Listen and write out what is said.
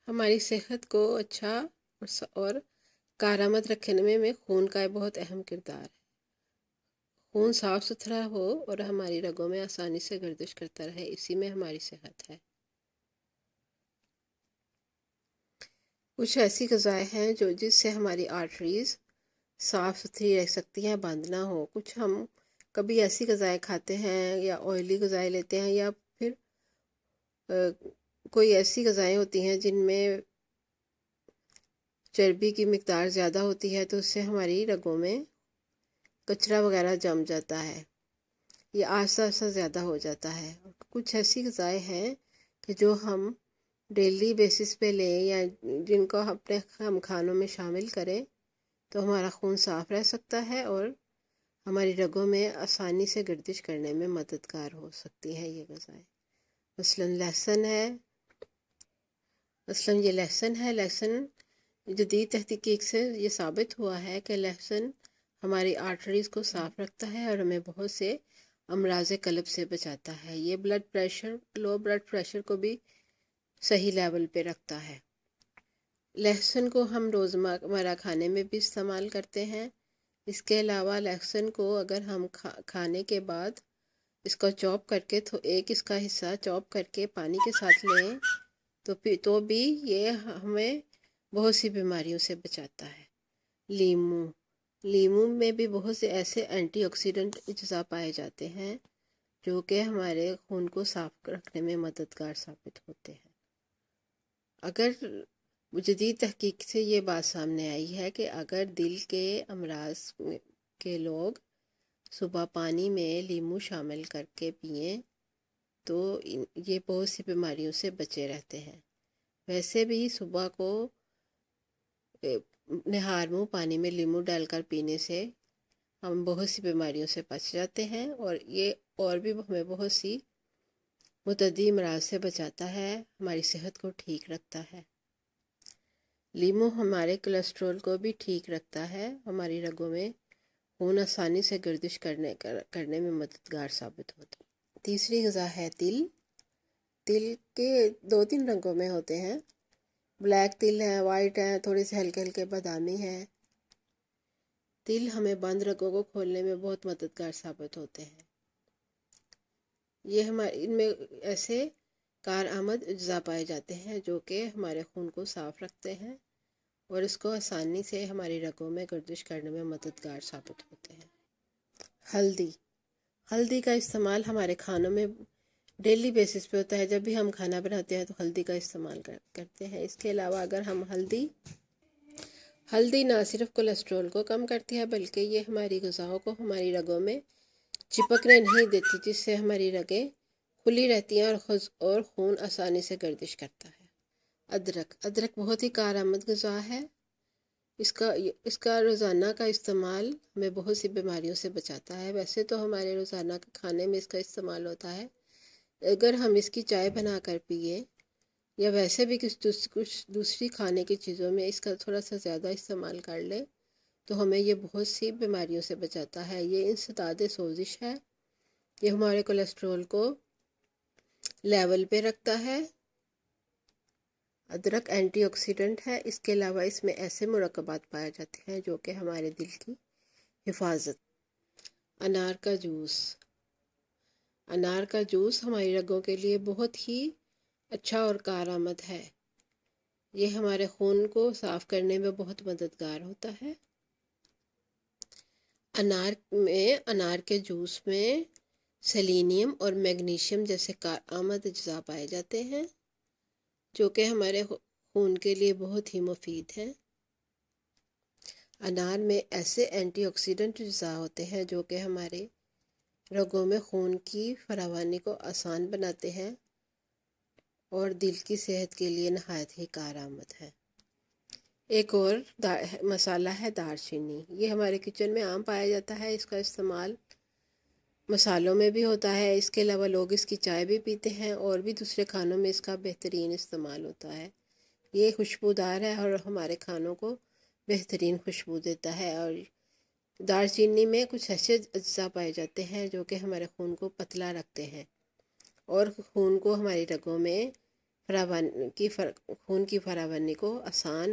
ہماری صحت کو اچھا اور کارآمد رکھنے میں خون کا بہت اہم کردار ہے۔ خون صاف ستھرا ہو اور ہماری رگوں میں آسانی سے گردش کرتا رہے، اسی میں ہماری صحت ہے۔ کچھ ایسی غذائیں ہیں جس سے ہماری آرٹریز صاف ستھری رہ سکتی ہیں، بند نہ ہو۔ کچھ ہم کبھی ایسی غذائیں کھاتے ہیں یا آئلی غذائیں لیتے ہیں، یا پھر کوئی ایسی غذائیں ہوتی ہیں جن میں چربی کی مقدار زیادہ ہوتی ہے، تو اس سے ہماری رگوں میں کچرا وغیرہ جم جاتا ہے، یہ آہستہ آہستہ زیادہ ہو جاتا ہے۔ کچھ ایسی غذائیں ہیں کہ جو ہم ڈیلی بیسس پہ لیں یا جن کو اپنے ہم کھانوں میں شامل کریں تو ہمارا خون صاف رہ سکتا ہے اور ہماری رگوں میں آسانی سے گردش کرنے میں مددگار ہو سکتی ہیں یہ غذائیں۔ مثلاً یہ لہسن ہے۔ لہسن جدید تحقیق سے یہ ثابت ہوا ہے کہ لہسن ہماری آرٹریز کو صاف رکھتا ہے اور ہمیں بہت سے امراض قلب سے بچاتا ہے۔ یہ لو بلڈ پریشر کو بھی صحیح لیول پہ رکھتا ہے۔ لہسن کو ہم روزمرہ کھانے میں بھی استعمال کرتے ہیں۔ اس کے علاوہ لہسن کو اگر ہم کھانے کے بعد اس کو چاپ کر کے اس کا حصہ چاپ کر کے پانی کے ساتھ لیں تو بھی یہ ہمیں بہت سی بیماریوں سے بچاتا ہے۔ لیمو میں بھی بہت سے ایسے اینٹی آکسیڈنٹ اجزاء پائے جاتے ہیں جو کہ ہمارے خون کو صاف رکھنے میں مددگار ثابت ہوتے ہیں۔ اگر جدید تحقیق سے یہ بات سامنے آئی ہے کہ اگر دل کے امراض کے لوگ صبح پانی میں لیمو شامل کر کے پئیں تو یہ بہت سی بیماریوں سے بچے رہتے ہیں۔ ویسے بھی صبح کو نہار منہ پانی میں لیمو ڈال کر پینے سے ہم بہت سی بیماریوں سے بچ جاتے ہیں، اور یہ اور بھی ہمیں بہت سی متعدی امراض سے بچاتا ہے، ہماری صحت کو ٹھیک رکھتا ہے۔ لیمو ہمارے کولیسٹرول کو بھی ٹھیک رکھتا ہے، ہماری رگوں میں خون آسانی سے گردش کرنے میں مددگار ثابت ہوتا ہے۔ تیسری غذا ہے تل۔ تل کے 2-3 رنگوں میں ہوتے ہیں، بلیک تل ہے، وائٹ ہے، تھوڑے سے ہلکے ہلکے بادامی ہیں۔ تل ہمیں بند رگوں کو کھولنے میں بہت مددگار ثابت ہوتے ہیں۔ ان میں ایسے کارآمد اجزاء پائے جاتے ہیں جو کہ ہمارے خون کو صاف رکھتے ہیں اور اس کو آسانی سے ہماری رگوں میں گردش کرنے میں مددگار ثابت ہوتے ہیں۔ ہلدی کا استعمال ہمارے کھانوں میں ڈیلی بیسس پہ ہوتا ہے۔ جب بھی ہم کھانا بناتے ہیں تو ہلدی کا استعمال کرتے ہیں۔ اس کے علاوہ اگر ہم ہلدی نہ صرف کولیسٹرول کو کم کرتی ہے بلکہ یہ ہماری غذاؤں کو ہماری رگوں میں چپکنے نہیں دیتی، جس سے ہماری رگیں کھلی رہتی ہیں اور خون آسانی سے گردش کرتا ہے۔ ادرک بہت ہی کارآمد غذا ہے۔ اس کا روزانہ کا استعمال ہمیں بہت سی بیماریوں سے بچاتا ہے۔ ویسے تو ہمارے روزانہ کے کھانے میں اس کا استعمال ہوتا ہے، اگر ہم اس کی چائے بنا کر پیئیں یا ویسے بھی کچھ دوسری کھانے کی چیزوں میں اس کا تھوڑا سا زیادہ استعمال کر لیں تو ہمیں یہ بہت سی بیماریوں سے بچاتا ہے۔ یہ انسداد سوزش ہے، یہ ہمارے کولیسٹرول کو لیول پہ رکھتا ہے۔ ادرک اینٹی آکسیڈنٹ ہے، اس کے علاوہ اس میں ایسے مرکبات پائے جاتے ہیں جو کہ ہمارے دل کی حفاظت۔ انار کا جوس ہماری رگوں کے لیے بہت ہی اچھا اور کارآمد ہے۔ یہ ہمارے خون کو صاف کرنے میں بہت مددگار ہوتا ہے۔ انار کے جوس میں سیلینیم اور میگنیشیم جیسے کارآمد اجزاء پائے جاتے ہیں جو کہ ہمارے خون کے لیے بہت ہی مفید ہیں۔ انار میں ایسے اینٹی آکسیڈنٹ اجزاء ہوتے ہیں جو کہ ہمارے رگوں میں خون کی فراوانی کو آسان بناتے ہیں اور دل کی صحت کے لیے نہایت ہی کارآمد ہے۔ ایک اور مسالہ ہے دار چینی۔ یہ ہمارے کچن میں عام پایا جاتا ہے، اس کا استعمال مسالوں میں بھی ہوتا ہے۔ اس کے علاوہ لوگ اس کی چائے بھی پیتے ہیں اور بھی دوسرے کھانوں میں اس کا بہترین استعمال ہوتا ہے۔ یہ خوشبودار ہے اور ہمارے کھانوں کو بہترین خوشبو دیتا ہے۔ اور دار چینی میں کچھ ایسے اجزاء پائے جاتے ہیں جو کہ ہمارے خون کو پتلا رکھتے ہیں اور خون کو ہماری رگوں میں خون کی فراوانی کو آسان